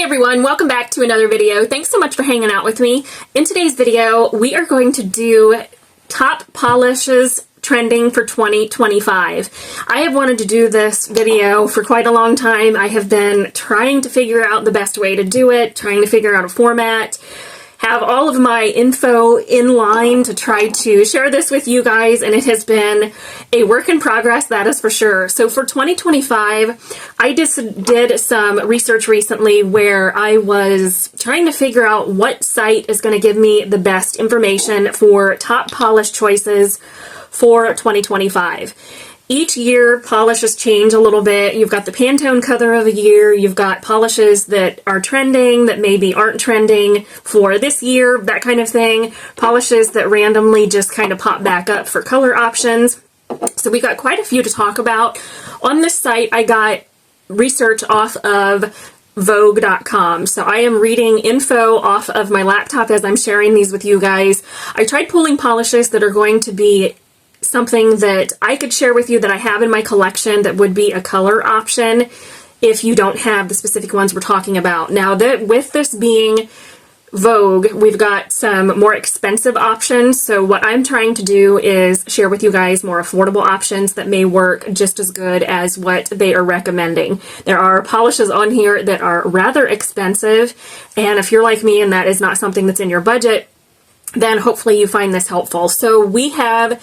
everyone, welcome back to another video. Thanks so much for hanging out with me. In today's video, we are going to do top polishes trending for 2025. I have wanted to do this video for quite a long time. I have been trying to figure out the best way to do it, trying to figure out a format, have all of my info in line to try to share this with you guys, and it has been a work in progress, that is for sure. So for 2025, I just did some research recently where I was trying to figure out what site is going to give me the best information for top polish choices for 2025. Each year, polishes change a little bit. You've got the Pantone color of the year. You've got polishes that are trending, that maybe aren't trending for this year, that kind of thing. Polishes that randomly just kind of pop back up for color options. So we got quite a few to talk about. On this site, I got research off of Vogue.com. So I am reading info off of my laptop as I'm sharing these with you guys. I tried pulling polishes that are going to be something that I could share with you that I have in my collection that would be a color option if you don't have the specific ones we're talking about. Now, that with this being Vogue, we've got some more expensive options. So what I'm trying to do is share with you guys more affordable options that may work just as good as what they are recommending. There are polishes on here that are rather expensive, and if you're like me and that is not something that's in your budget, then hopefully you find this helpful. So we have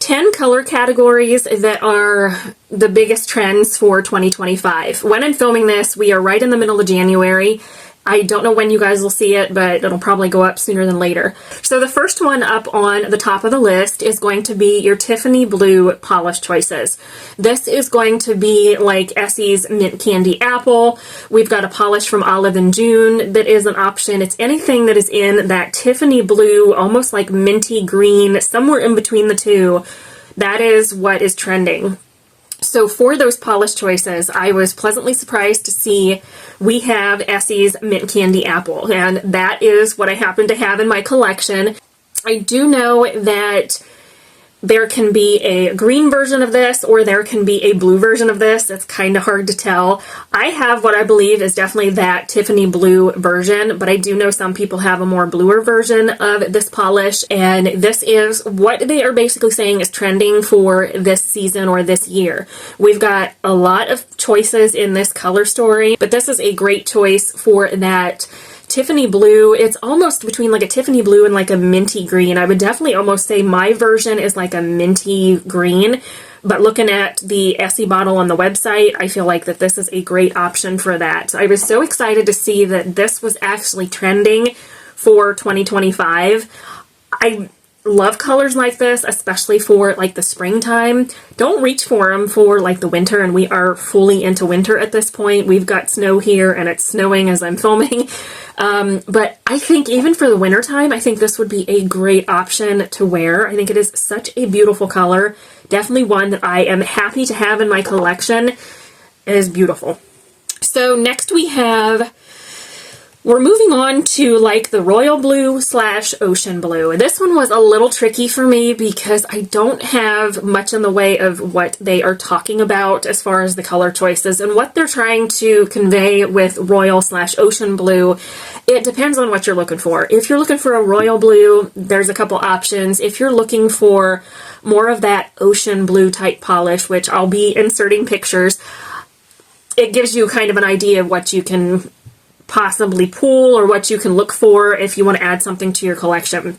10 color categories that are the biggest trends for 2025. When I'm filming this, we are right in the middle of January. I don't know when you guys will see it, but it'll probably go up sooner than later. So the first one up on the top of the list is going to be your Tiffany Blue polish choices. This is going to be like Essie's Mint Candy Apple. We've got a polish from Olive and June that is an option. It's anything that is in that Tiffany Blue, almost like minty green, somewhere in between the two. That is what is trending. So for those polish choices, I was pleasantly surprised to see we have Essie's Mint Candy Apple, and that is what I happen to have in my collection. I do know that there can be a green version of this or there can be a blue version of this. It's kind of hard to tell. I have what I believe is definitely that Tiffany Blue version, but I do know some people have a more bluer version of this polish, and this is what they are basically saying is trending for this season or this year. We've got a lot of choices in this color story, but this is a great choice for that Tiffany Blue. It's almost between like a Tiffany Blue and like a minty green. I would definitely almost say my version is like a minty green, but looking at the Essie bottle on the website, I feel like that this is a great option for that. So I was so excited to see that this was actually trending for 2025. I love colors like this, especially for like the springtime. Don't reach for them for like the winter, and we are fully into winter at this point. We've got snow here and it's snowing as I'm filming. But I think even for the winter time, I think this would be a great option to wear. I think it is such a beautiful color. Definitely one that I am happy to have in my collection. It is beautiful. So next we're moving on to like the royal blue / ocean blue. This one was a little tricky for me because I don't have much in the way of what they are talking about as far as the color choices and what they're trying to convey with royal / ocean blue. It depends on what you're looking for. If you're looking for a royal blue, there's a couple options. If you're looking for more of that ocean blue type polish, which I'll be inserting pictures, it gives you kind of an idea of what you can possibly pull or what you can look for if you want to add something to your collection.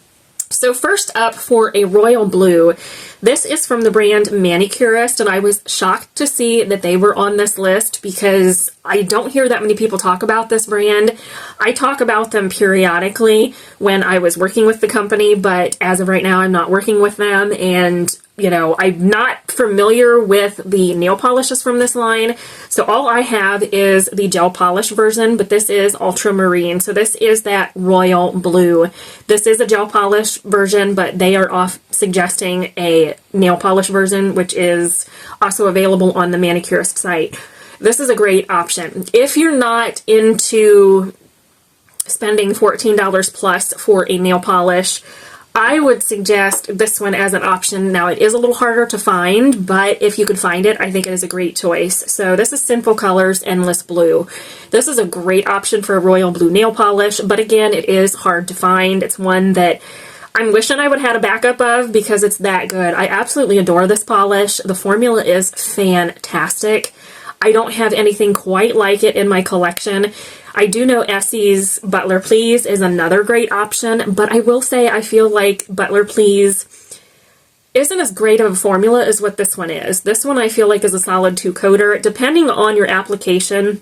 So first up for a royal blue, this is from the brand Manicurist, and I was shocked to see that they were on this list because I don't hear that many people talk about this brand. I talk about them periodically when I was working with the company, but as of right now, I'm not working with them, and you know, I'm not familiar with the nail polishes from this line, so all I have is the gel polish version, but this is ultramarine, so this is that royal blue. This is a gel polish version, but they are off suggesting a nail polish version, which is also available on the Manicurist site. This is a great option. If you're not into spending $14 plus for a nail polish, I would suggest this one as an option. Now, it is a little harder to find, but if you could find it, I think it is a great choice. So this is Sinful Colors Endless Blue. This is a great option for a royal blue nail polish, but again, it is hard to find. It's one that I'm wishing I would have had a backup of because it's that good. I absolutely adore this polish. The formula is fantastic. I don't have anything quite like it in my collection. I do know Essie's Butler Please is another great option, but I will say I feel like Butler Please isn't as great of a formula as what this one is. This one I feel like is a solid 2-coater. Depending on your application,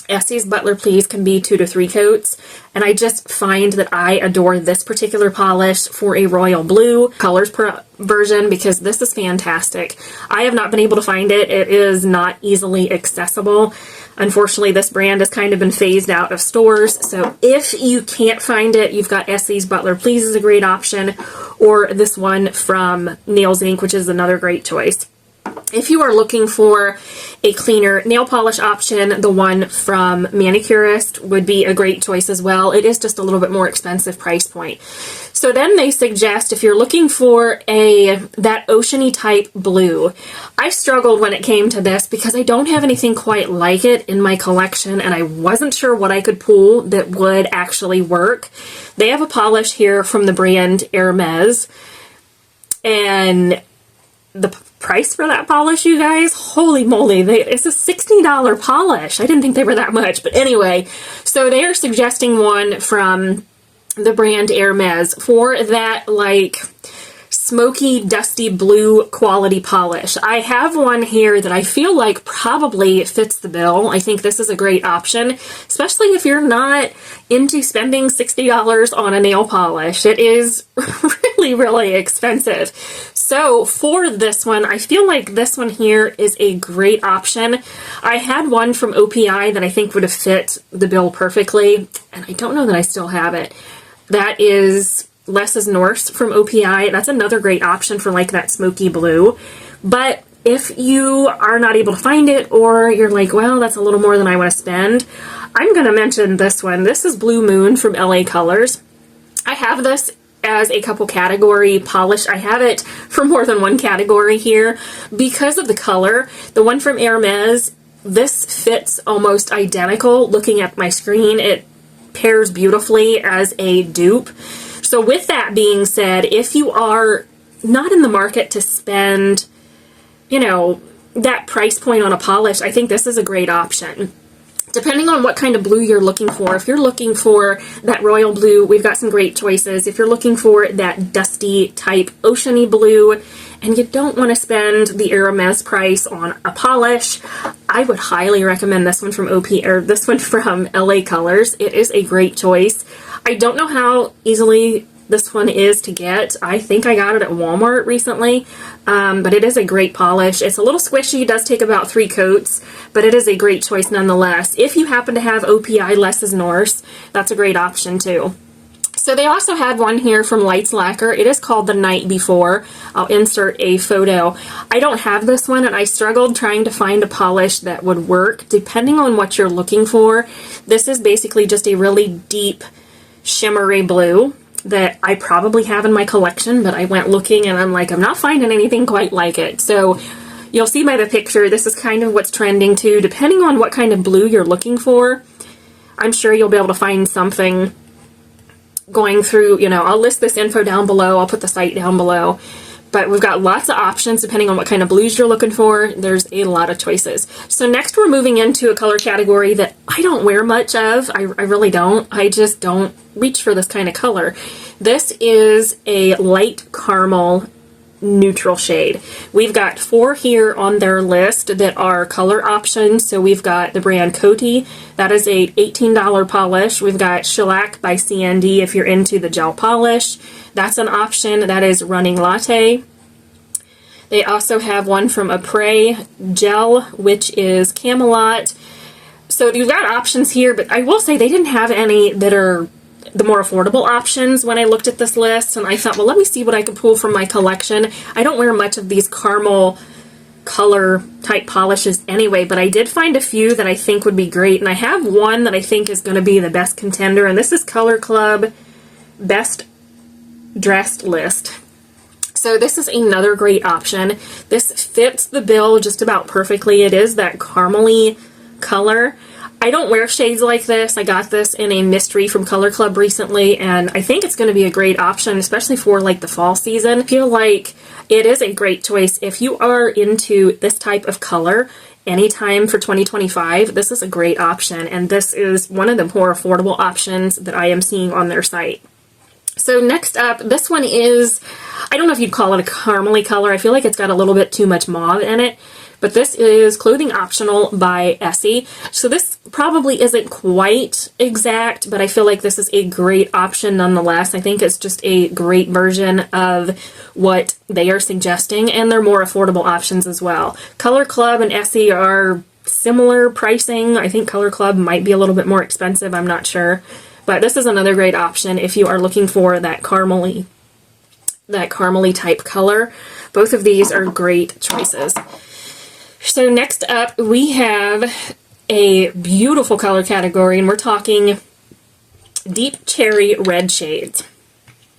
Essie's Butler Please can be 2 to 3 coats, and I just find that I adore this particular polish for a royal blue colors per version because this is fantastic. I have not been able to find it. It is not easily accessible. Unfortunately, this brand has kind of been phased out of stores, so if you can't find it, you've got Essie's Butler Please is a great option, or this one from Nails Inc., which is another great choice. If you are looking for a cleaner nail polish option, the one from Manicurist would be a great choice as well. It is just a little bit more expensive price point. So then they suggest if you're looking for that oceany type blue. I struggled when it came to this because I don't have anything quite like it in my collection, and I wasn't sure what I could pull that would actually work. They have a polish here from the brand Hermes, and the price for that polish, you guys, holy moly, it's a $60 polish. I didn't think they were that much, but anyway, so they are suggesting one from the brand Hermes for that like smoky, dusty blue quality polish. I have one here that I feel like probably fits the bill. I think this is a great option, especially if you're not into spending $60 on a nail polish. It is really, really expensive. So for this one, I feel like this one here is a great option. I had one from OPI that I think would have fit the bill perfectly, and I don't know that I still have it. That is Less is Norse from OPI. That's another great option for like that smoky blue. But if you are not able to find it, or you're like, well, that's a little more than I want to spend, I'm going to mention this one. This is Blue Moon from LA Colors. I have this as a couple category polish. I have it for more than one category here because of the color. The one from Hermes, this fits almost identical. Looking at my screen, it pairs beautifully as a dupe. So with that being said, if you are not in the market to spend, you know, that price point on a polish, I think this is a great option. Depending on what kind of blue you're looking for, if you're looking for that royal blue, we've got some great choices. If you're looking for that dusty type oceany blue and you don't want to spend the Hermes price on a polish, I would highly recommend this one from this one from LA Colors. It is a great choice. I don't know how easily this one is to get. I think I got it at Walmart recently, but it is a great polish. It's a little squishy. It does take about 3 coats, but it is a great choice nonetheless. If you happen to have OPI Less is Norse, that's a great option too. So they also have one here from Monarch Lacquer. It is called The Night Before. I'll insert a photo. I don't have this one, and I struggled trying to find a polish that would work depending on what you're looking for. This is basically just a really deep shimmery blue that I probably have in my collection, but I went looking and I'm like, I'm not finding anything quite like it. So you'll see by the picture, this is kind of what's trending too. Depending on what kind of blue you're looking for, I'm sure you'll be able to find something going through, you know, I'll list this info down below. I'll put the site down below. But we've got lots of options depending on what kind of blues you're looking for. There's a lot of choices. So next we're moving into a color category that I don't wear much of. I really don't. I just don't reach for this kind of color. This is a light caramel neutral shade. We've got 4 here on their list that are color options. So we've got the brand Coty. That is a $18 polish. We've got Shellac by CND if you're into the gel polish. That's an option. That is Running Latte. They also have one from Après Gel, which is Camelot. So you've got options here, but I will say they didn't have any that are the more affordable options when I looked at this list, and I thought, well, let me see what I could pull from my collection. I don't wear much of these caramel color type polishes anyway, but I did find a few that I think would be great, and I have one that I think is going to be the best contender, and this is Colorclub Best dressed list. So this is another great option. This fits the bill just about perfectly. It is that caramely color. I don't wear shades like this. I got this in a mystery from Colorclub recently, and I think it's going to be a great option, especially for like the fall season. I feel like it is a great choice if you are into this type of color. Anytime for 2025, this is a great option, and this is one of the more affordable options that I am seeing on their site. So next up, this one is, I don't know if you'd call it a caramely color. I feel like it's got a little bit too much mauve in it, but this is Clothing Optional by Essie. So this probably isn't quite exact, but I feel like this is a great option nonetheless. I think it's just a great version of what they are suggesting, and they're more affordable options as well. Colorclub and Essie are similar pricing. I think Colorclub might be a little bit more expensive, I'm not sure. But this is another great option if you are looking for that caramely type color. Both of these are great choices. So next up, we have a beautiful color category, and we're talking deep cherry red shades.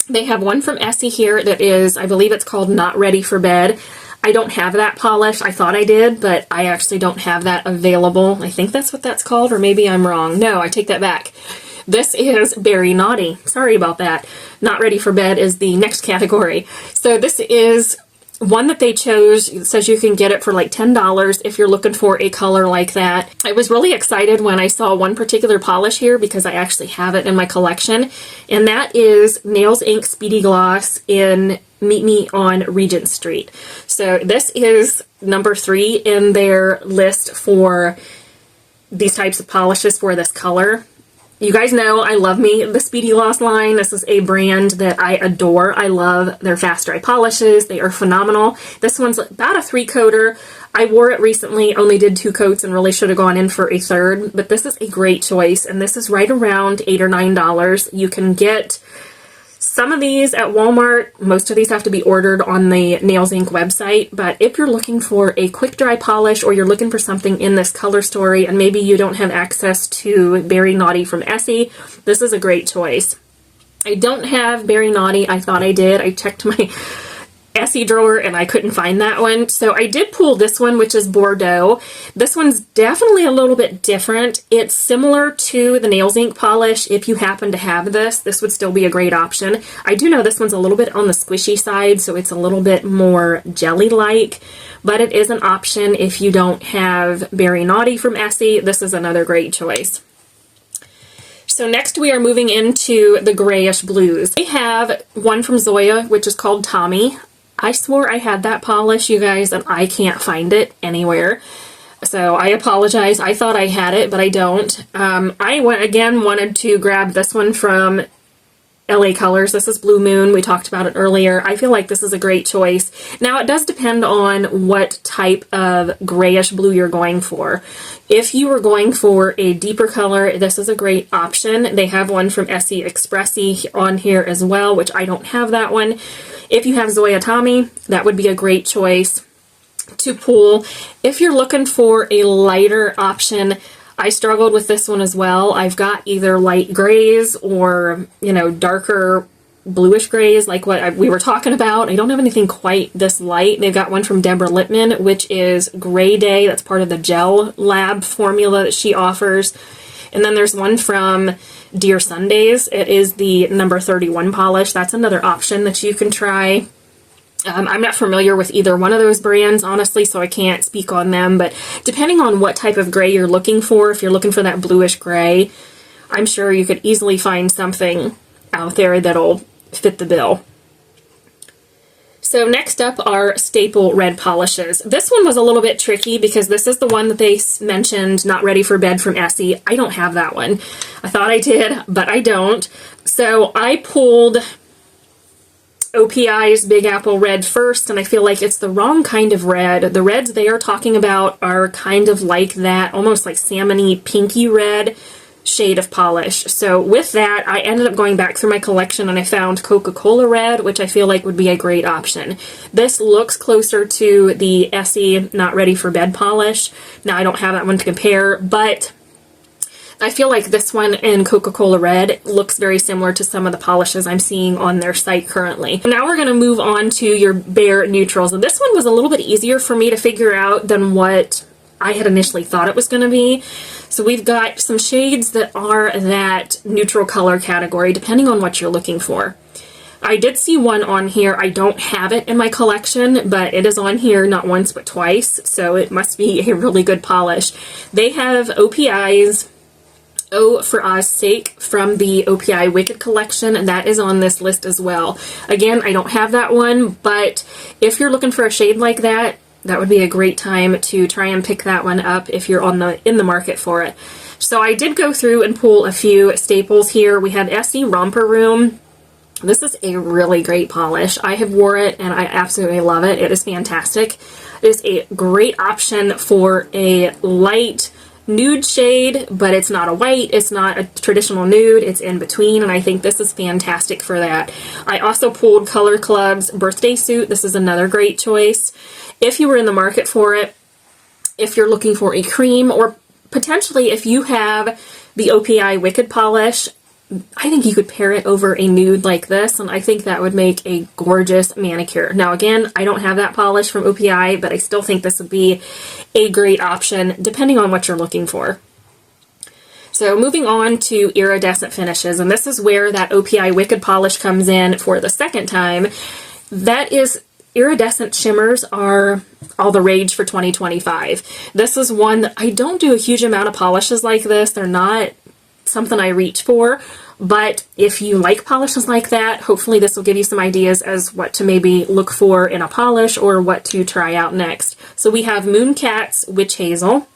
They have one from Essie here that is, I believe it's called Not Ready for Bed. I don't have that polish. I thought I did, but I actually don't have that available. I think that's what that's called, or maybe I'm wrong. No, I take that back. This is Berry Naughty. Sorry about that. Not Ready for Bed is the next category. So this is one that they chose. It says you can get it for like $10 if you're looking for a color like that. I was really excited when I saw one particular polish here because I actually have it in my collection, and that is Nails Inc Speedy Gloss in Meet Me on Regent Street. So this is number 3 in their list for these types of polishes for this color. You guys know I love me the Speedy Gloss line. This is a brand that I adore. I love their fast dry polishes. They are phenomenal. This one's about a 3-coater. I wore it recently, only did 2 coats and really should have gone in for a 3rd, but this is a great choice, and this is right around $8 or $9. You can get some of these at Walmart. Most of these have to be ordered on the Nails Inc website, but if you're looking for a quick dry polish, or you're looking for something in this color story and maybe you don't have access to Berry Naughty from Essie, this is a great choice. I don't have Berry Naughty. I thought I did. I checked my Essie drawer and I couldn't find that one. So I did pull this one, which is Bordeaux. This one's definitely a little bit different. It's similar to the Nails Inc polish. If you happen to have this, this would still be a great option. I do know this one's a little bit on the squishy side, so it's a little bit more jelly-like, but it is an option if you don't have Berry Naughty from Essie. This is another great choice. So next we are moving into the grayish blues. I have one from Zoya, which is called Tommy. I swore I had that polish, you guys, and I can't find it anywhere. So I apologize. I thought I had it, but I don't. I wanted to grab this one from LA Colors. This is Blue Moon. We talked about it earlier. I feel like this is a great choice. Now, it does depend on what type of grayish blue you're going for. If you are going for a deeper color, this is a great option. They have one from Essie Expressi on here as well, which I don't have that one. If you have Zoya Tommy, that would be a great choice to pull. If you're looking for a lighter option, I struggled with this one as well. I've got either light grays or, darker bluish grays like what we were talking about. I don't have anything quite this light. They've got one from Deborah Lippman, which is Gray Day. That's part of the Gel Lab formula that she offers. And then there's one from Dear Sundays. It is the number 31 polish. That's another option that you can try. I'm not familiar with either one of those brands, honestly, so I can't speak on them, but depending on what type of gray you're looking for, if you're looking for that bluish gray, I'm sure you could easily find something out there that'll fit the bill. So next up are staple red polishes. This one was a little bit tricky because this is the one that they mentioned, Not Ready for Bed from Essie. I don't have that one. I thought I did, but I don't. So I pulled OPI's Big Apple Red first, and I feel like it's the wrong kind of red. The reds they are talking about are kind of like that, almost like salmon-y, pinky red shade of polish. So with that, I ended up going back through my collection and I found Coca Cola Red, which I feel like would be a great option. This looks closer to the Essie Not Ready for Bed polish. Now, I don't have that one to compare, but I feel like this one in Coca Cola Red looks very similar to some of the polishes I'm seeing on their site currently. Now we're going to move on to your bare neutrals. And this one was a little bit easier for me to figure out than what I had initially thought it was going to be. So we've got some shades that are that neutral color category, depending on what you're looking for. I did see one on here. I don't have it in my collection, but it is on here not once but twice, so it must be a really good polish. They have OPI's O for Oz Sake from the OPI Wicked collection, and that is on this list as well. Again, I don't have that one, but if you're looking for a shade like that, that would be a great time to try and pick that one up if you're in the market for it. So I did go through and pull a few staples here. We have Essie Romper Room. This is a really great polish. I have wore it and I absolutely love it. It is fantastic. It is a great option for a light nude shade, but it's not a white, it's not a traditional nude, it's in between, and I think this is fantastic for that. I also pulled Colorclub's Birthday Suit. This is another great choice. If you were in the market for it, if you're looking for a cream, or potentially if you have the OPI Wicked polish, I think you could pair it over a nude like this, and I think that would make a gorgeous manicure. Now again, I don't have that polish from OPI, but I still think this would be a great option depending on what you're looking for. So moving on to iridescent finishes, and this is where that OPI Wicked polish comes in for the second time. That is, iridescent shimmers are all the rage for 2025. This is one that I don't do a huge amount of polishes like this. They're not something I reach for, but if you like polishes like that, hopefully this will give you some ideas as what to maybe look for in a polish or what to try out next. So we have Mooncat's Witch Hazel.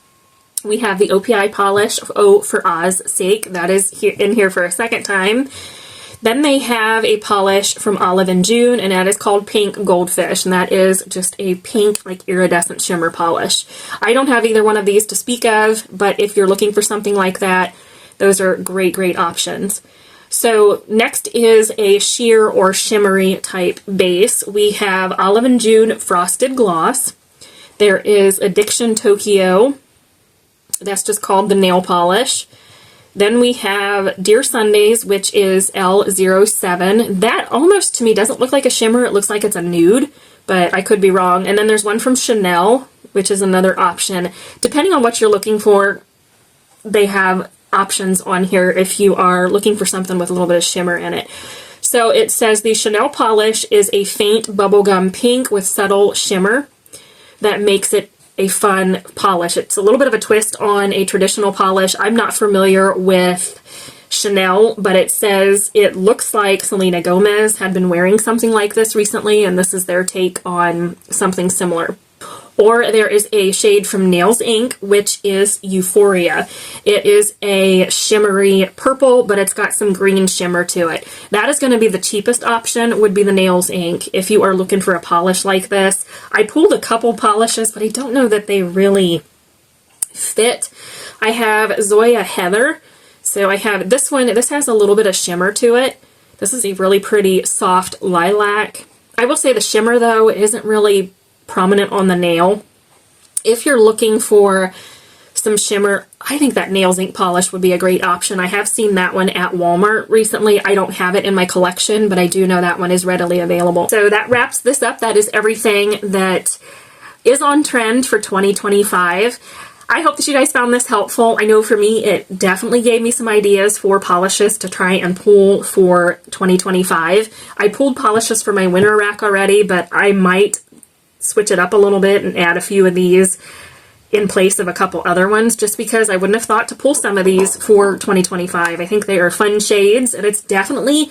We have the OPI polish O for Oz Sake. That is in here for a second time. Then they have a polish from Olive and June, and that is called Pink Goldfish, and that is just a pink, like, iridescent shimmer polish. I don't have either one of these to speak of, but if you're looking for something like that, those are great, great options. So next is a sheer or shimmery type base. We have Olive and June Frosted Gloss. There is Addiction Tokyo. That's just called the nail polish. Then we have Dear Sundays, which is L07. That almost, to me, doesn't look like a shimmer. It looks like it's a nude, but I could be wrong. And then there's one from Chanel, which is another option. Depending on what you're looking for, they have options on here if you are looking for something with a little bit of shimmer in it. So it says the Chanel polish is a faint bubblegum pink with subtle shimmer that makes it a fun polish. It's a little bit of a twist on a traditional polish. I'm not familiar with Chanel, but it says it looks like Selena Gomez had been wearing something like this recently, and this is their take on something similar. Or there is a shade from Nails Inc., which is Euphoria. It is a shimmery purple, but it's got some green shimmer to it. That is going to be the cheapest option, would be the Nails Inc., if you are looking for a polish like this. I pulled a couple polishes, but I don't know that they really fit. I have Zoya Heather. So I have this one. This has a little bit of shimmer to it. This is a really pretty soft lilac. I will say the shimmer, though, isn't really prominent on the nail. If you're looking for some shimmer, I think that Nails Ink polish would be a great option. I have seen that one at Walmart recently. I don't have it in my collection, but I do know that one is readily available. So that wraps this up. That is everything that is on trend for 2025. I hope that you guys found this helpful. I know for me, it definitely gave me some ideas for polishes to try and pull for 2025. I pulled polishes for my winter rack already, but I might switch it up a little bit and add a few of these in place of a couple other ones, just because I wouldn't have thought to pull some of these for 2025. I think they are fun shades, and it's definitely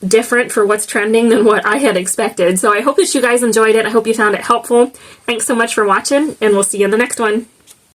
different for what's trending than what I had expected. So I hope that you guys enjoyed it. I hope you found it helpful. Thanks so much for watching, and we'll see you in the next one.